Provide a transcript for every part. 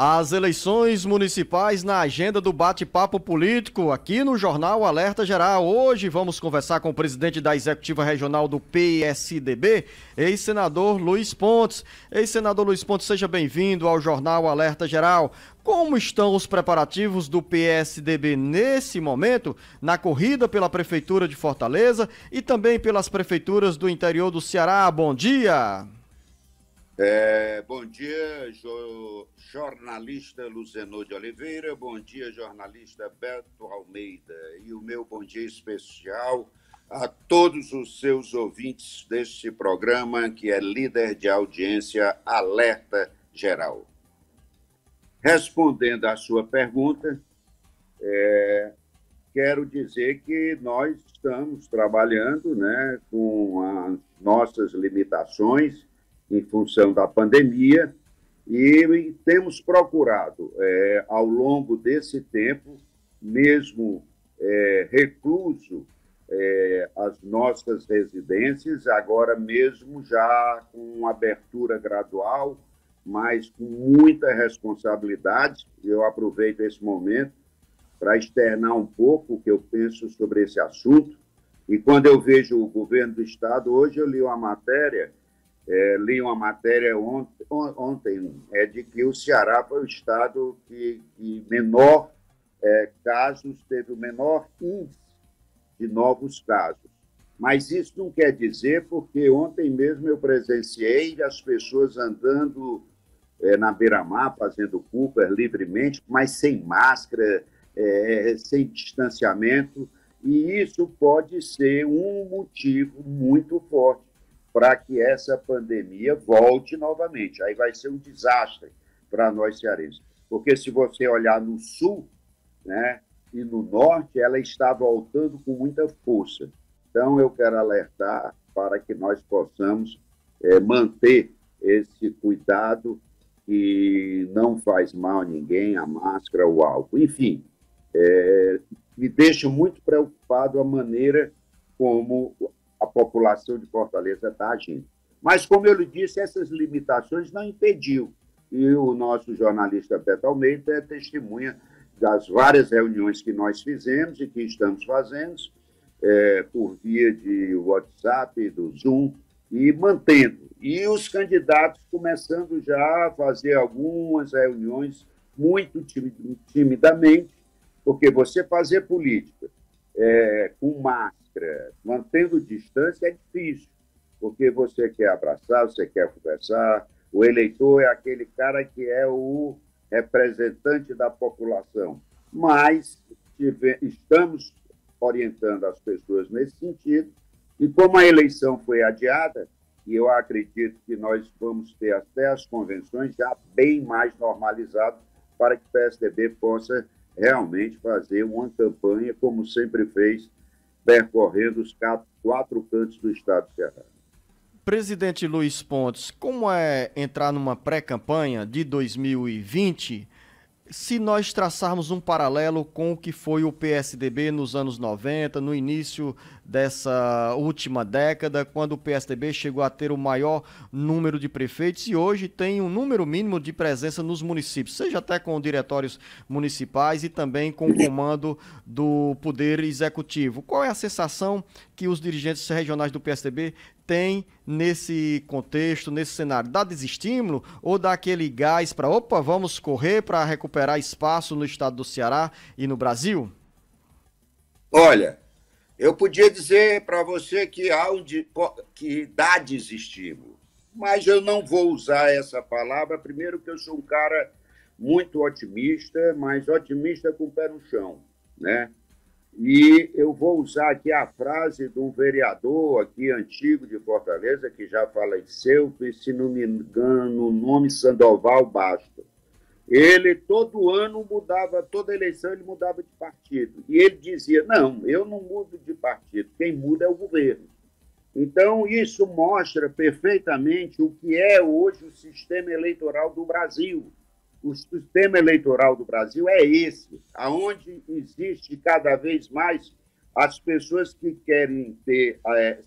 As eleições municipais na agenda do bate-papo político aqui no Jornal Alerta Geral. Hoje vamos conversar com o presidente da Executiva Regional do PSDB, ex-senador Luiz Pontes. Ex-senador Luiz Pontes, seja bem-vindo ao Jornal Alerta Geral. Como estão os preparativos do PSDB nesse momento, na corrida pela Prefeitura de Fortaleza e também pelas prefeituras do interior do Ceará? Bom dia! Bom dia, jornalista Luzenor de Oliveira, bom dia, jornalista Beto Almeida, e o meu bom dia especial a todos os seus ouvintes deste programa, que é líder de audiência Alerta Geral. Respondendo à sua pergunta, quero dizer que nós estamos trabalhando, com as nossas limitações em função da pandemia, e temos procurado, ao longo desse tempo, mesmo recluso as nossas residências, agora mesmo já com abertura gradual, mas com muita responsabilidade. Eu aproveito esse momento para externar um pouco o que eu penso sobre esse assunto, e quando eu vejo o governo do Estado, hoje eu li uma matéria ontem, de que o Ceará foi o estado que menor casos, teve o menor índice de novos casos. Mas isso não quer dizer, porque ontem mesmo eu presenciei as pessoas andando na beira-mar, fazendo Cooper livremente, mas sem máscara, sem distanciamento, e isso pode ser um motivo muito forte para que essa pandemia volte novamente. Aí vai ser um desastre para nós cearenses. Porque se você olhar no sul, e no norte, ela está voltando com muita força. Então, eu quero alertar para que nós possamos manter esse cuidado que não faz mal a ninguém, a máscara, o álcool. Enfim, me deixa muito preocupado a maneira como a população de Fortaleza está agindo. Mas, como eu lhe disse, essas limitações não impediu. E o nosso jornalista Beto Almeida é testemunha das várias reuniões que nós fizemos e que estamos fazendo por via de WhatsApp, do Zoom, e mantendo. E os candidatos começando já a fazer algumas reuniões muito timidamente, porque você fazer política com máscara, mantendo distância, é difícil, porque você quer abraçar, você quer conversar, o eleitor é aquele cara que é o representante da população, mas estamos orientando as pessoas nesse sentido, e como a eleição foi adiada, e eu acredito que nós vamos ter até as convenções já bem mais normalizadas para que o PSDB possa realmente fazer uma campanha como sempre fez, percorrendo os quatro cantos do estado do Ceará. Presidente Luiz Pontes, como é entrar numa pré-campanha de 2020 se nós traçarmos um paralelo com o que foi o PSDB nos anos 90, no início dessa última década, quando o PSDB chegou a ter o maior número de prefeitos e hoje tem um número mínimo de presença nos municípios, seja até com diretórios municipais e também com o comando do Poder Executivo. Qual é a sensação que os dirigentes regionais do PSDB têm nesse contexto, nesse cenário? Dá desestímulo ou dá aquele gás para, vamos correr para recuperar espaço no estado do Ceará e no Brasil? Olha, eu podia dizer para você que dá desestímulo, mas eu não vou usar essa palavra, primeiro que eu sou um cara muito otimista, mas otimista com o pé no chão, E eu vou usar aqui a frase de um vereador aqui antigo de Fortaleza, que já faleceu, se não me engano, o nome Sandoval Bastos. Ele, todo ano, toda eleição ele mudava de partido. E ele dizia, não, eu não mudo de partido, quem muda é o governo. Então, isso mostra perfeitamente o que é hoje o sistema eleitoral do Brasil. O sistema eleitoral do Brasil é esse, onde existe cada vez mais as pessoas que querem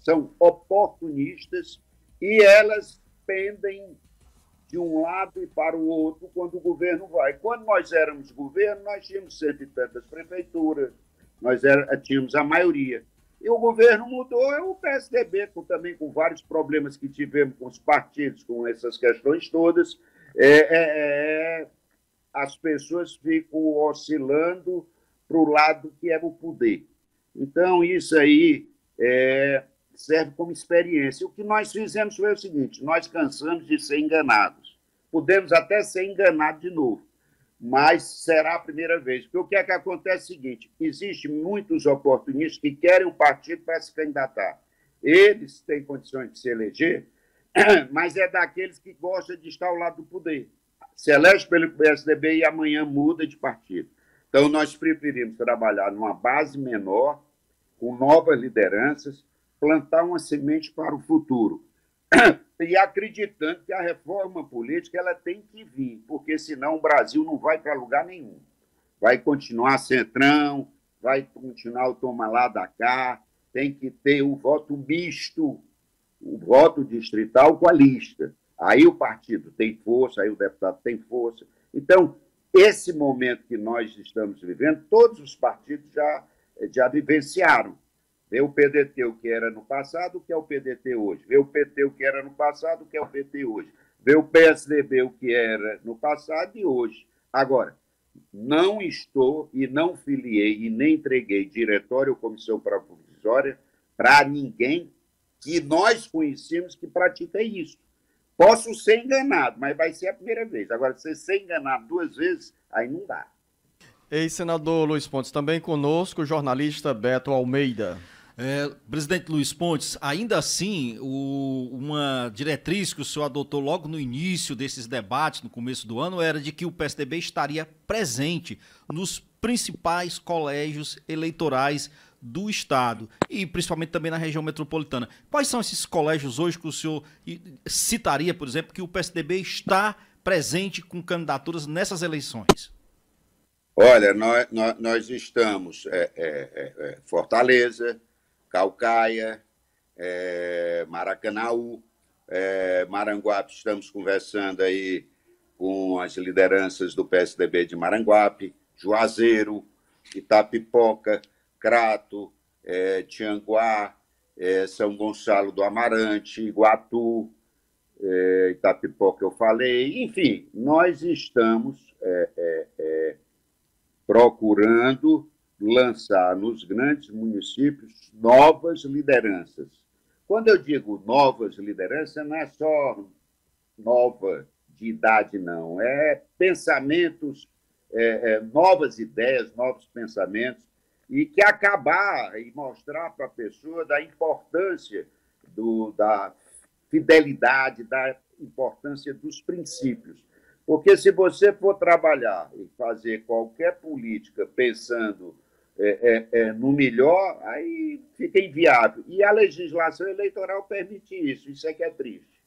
são oportunistas e elas pendem de um lado e para o outro quando o governo vai. Quando nós éramos governo, nós tínhamos cento e tantas prefeituras, tínhamos a maioria. E o governo mudou, o PSDB, também com vários problemas que tivemos com os partidos, com essas questões todas, as pessoas ficam oscilando para o lado que é o poder. Então, isso aí serve como experiência. O que nós fizemos foi o seguinte: nós cansamos de ser enganados. Podemos até ser enganados de novo, mas será a primeira vez. Porque o que é que acontece é o seguinte: existem muitos oportunistas que querem um partido para se candidatar. Eles têm condições de se eleger, mas é daqueles que gostam de estar ao lado do poder. Se elege pelo PSDB e amanhã muda de partido. Então, nós preferimos trabalhar numa base menor, com novas lideranças, plantar uma semente para o futuro. E acreditando que a reforma política ela tem que vir, porque senão o Brasil não vai para lugar nenhum. Vai continuar centrão, vai continuar o toma lá da cá, tem que ter o voto misto, o voto distrital com a lista. Aí o partido tem força, aí o deputado tem força. Então, esse momento que nós estamos vivendo, todos os partidos já vivenciaram. Vê o PDT o que era no passado, o que é o PDT hoje. Vê o PT o que era no passado, o que é o PT hoje. Vê o PSDB o que era no passado e hoje. Agora, não estou e não filiei e nem entreguei diretório ou comissão provisória para ninguém que nós conhecemos que pratica isso. Posso ser enganado, mas vai ser a primeira vez. Agora, se ser enganado duas vezes, aí não dá. Ex-senador Luiz Pontes, também conosco o jornalista Beto Almeida. Presidente Luiz Pontes, ainda assim, uma diretriz que o senhor adotou logo no início desses debates, no começo do ano, era de que o PSDB estaria presente nos principais colégios eleitorais do Estado e principalmente também na região metropolitana. Quais são esses colégios hoje que o senhor citaria, por exemplo, que o PSDB está presente com candidaturas nessas eleições? Olha, nós estamos Fortaleza, Caucaia, Maracanaú, Maranguape, estamos conversando aí com as lideranças do PSDB de Maranguape, Juazeiro, Itapipoca, Crato, Tianguá, São Gonçalo do Amarante, Iguatu, Itapipoca eu falei, enfim, nós estamos procurando lançar nos grandes municípios novas lideranças. Quando eu digo novas lideranças, não é só nova de idade, não. É pensamentos, novas ideias, novos pensamentos, e que acabar e mostrar para a pessoa da importância da fidelidade, da importância dos princípios. Porque se você for trabalhar e fazer qualquer política pensando no melhor, aí fica inviável. E a legislação eleitoral permite isso. Isso é que é triste.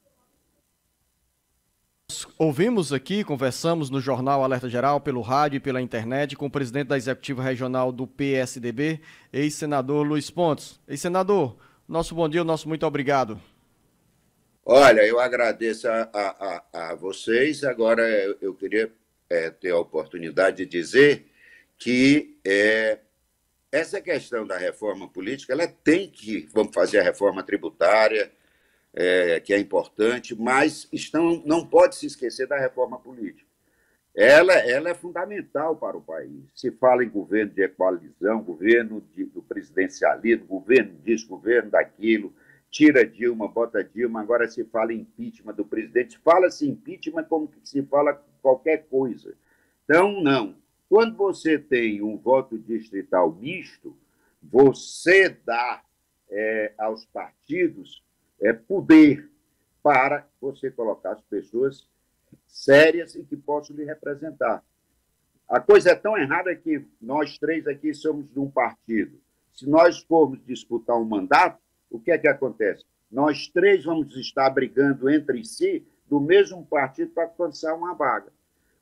Ouvimos aqui, conversamos no Jornal Alerta Geral, pelo rádio e pela internet, com o presidente da Executiva Regional do PSDB, ex-senador Luiz Pontes. Ex-senador, nosso bom dia, nosso muito obrigado. Olha, eu agradeço a vocês. Agora, eu queria ter a oportunidade de dizer que essa questão da reforma política, ela tem que, vamos fazer a reforma tributária, que é importante, mas não pode se esquecer da reforma política. Ela é fundamental para o país. Se fala em governo de equalização, governo do presidencialismo, governo disso, governo daquilo, tira Dilma, bota Dilma, agora se fala em impeachment do presidente. Fala-se impeachment como que se fala qualquer coisa. Então, não. Quando você tem um voto distrital misto, você dá aos partidos poder para você colocar as pessoas sérias e que possam lhe representar. A coisa é tão errada que nós três aqui somos de um partido. Se nós formos disputar um mandato, o que é que acontece? Nós três vamos estar brigando entre si do mesmo partido para alcançar uma vaga.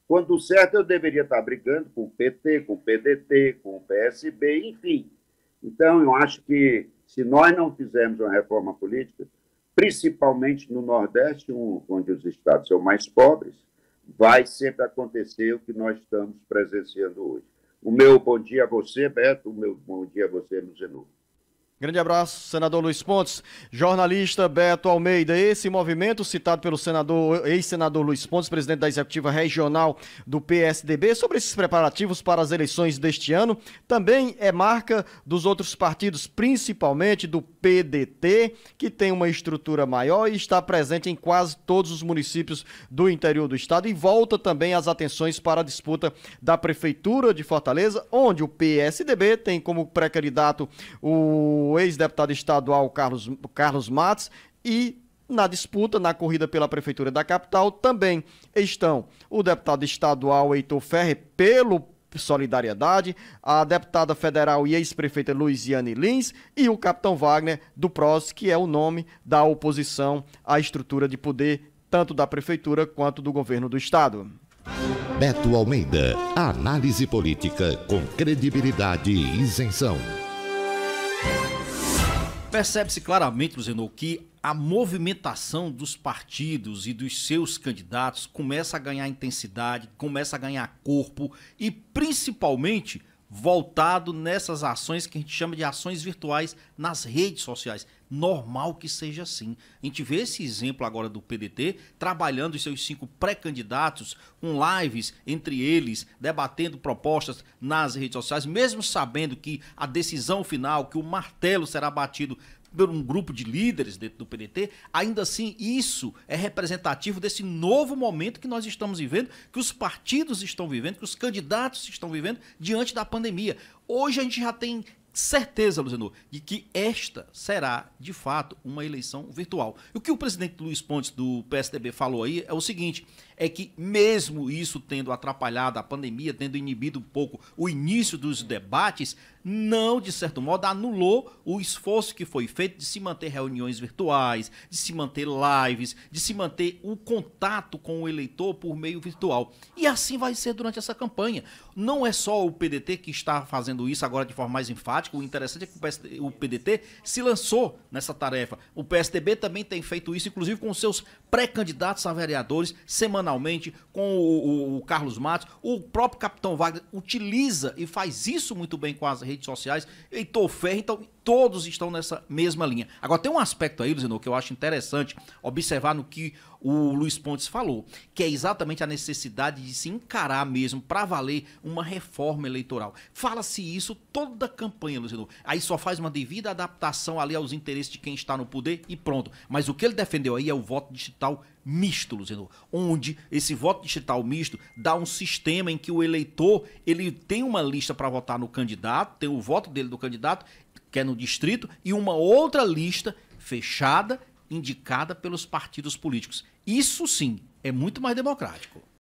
Quando certo, eu deveria estar brigando com o PT, com o PDT, com o PSB, enfim. Então, eu acho que se nós não fizermos uma reforma política, principalmente no Nordeste, onde os estados são mais pobres, vai sempre acontecer o que nós estamos presenciando hoje. O meu bom dia a você, Beto, o meu bom dia a você, Luzenor. Grande abraço, senador Luiz Pontes. Jornalista Beto Almeida, esse movimento citado pelo ex-senador Luiz Pontes, presidente da executiva regional do PSDB, sobre esses preparativos para as eleições deste ano, também é marca dos outros partidos, principalmente do PDT, que tem uma estrutura maior e está presente em quase todos os municípios do interior do estado, e volta também as atenções para a disputa da Prefeitura de Fortaleza, onde o PSDB tem como pré-candidato o ex-deputado estadual Carlos Matos, e na disputa, na corrida pela Prefeitura da capital, também estão o deputado estadual Heitor Ferrer, pelo Solidariedade, a deputada federal e ex-prefeita Luiziane Lins e o capitão Wagner do PROS, que é o nome da oposição à estrutura de poder, tanto da Prefeitura quanto do governo do estado. Beto Almeida, análise política com credibilidade e isenção. Percebe-se claramente, Luzenor, que a movimentação dos partidos e dos seus candidatos começa a ganhar intensidade, começa a ganhar corpo e principalmente voltado nessas ações que a gente chama de ações virtuais nas redes sociais. Normal que seja assim. A gente vê esse exemplo agora do PDT trabalhando os seus 5 pré-candidatos com lives entre eles, debatendo propostas nas redes sociais, mesmo sabendo que a decisão final, que o martelo será batido por um grupo de líderes dentro do PDT, ainda assim isso é representativo desse novo momento que nós estamos vivendo, que os partidos estão vivendo, que os candidatos estão vivendo diante da pandemia. Hoje a gente já tem certeza, Luzenor, de que esta será, de fato, uma eleição virtual. E o que o presidente Luiz Pontes, do PSDB, falou aí é o seguinte, é que mesmo isso tendo atrapalhado a pandemia, tendo inibido um pouco o início dos debates, não, de certo modo, anulou o esforço que foi feito de se manter reuniões virtuais, de se manter lives, de se manter o contato com o eleitor por meio virtual. E assim vai ser durante essa campanha. Não é só o PDT que está fazendo isso agora de forma mais enfática, o interessante é que o PDT se lançou nessa tarefa. O PSDB também tem feito isso, inclusive com seus pré-candidatos a vereadores, semanalmente, com o Carlos Matos. O próprio capitão Wagner utiliza e faz isso muito bem com as redes sociais. Heitor Ferrer, então todos estão nessa mesma linha. Agora tem um aspecto aí, Luzenor, que eu acho interessante observar no que o Luiz Pontes falou, que é exatamente a necessidade de se encarar mesmo para valer uma reforma eleitoral. Fala-se isso toda a campanha, Luzenor. Aí só faz uma devida adaptação ali aos interesses de quem está no poder e pronto. Mas o que ele defendeu aí é o voto digital misto, Luzenor, onde esse voto digital misto dá um sistema em que o eleitor ele tem uma lista para votar no candidato, tem o voto dele do candidato, que é no distrito, e uma outra lista fechada, indicada pelos partidos políticos. Isso sim é muito mais democrático.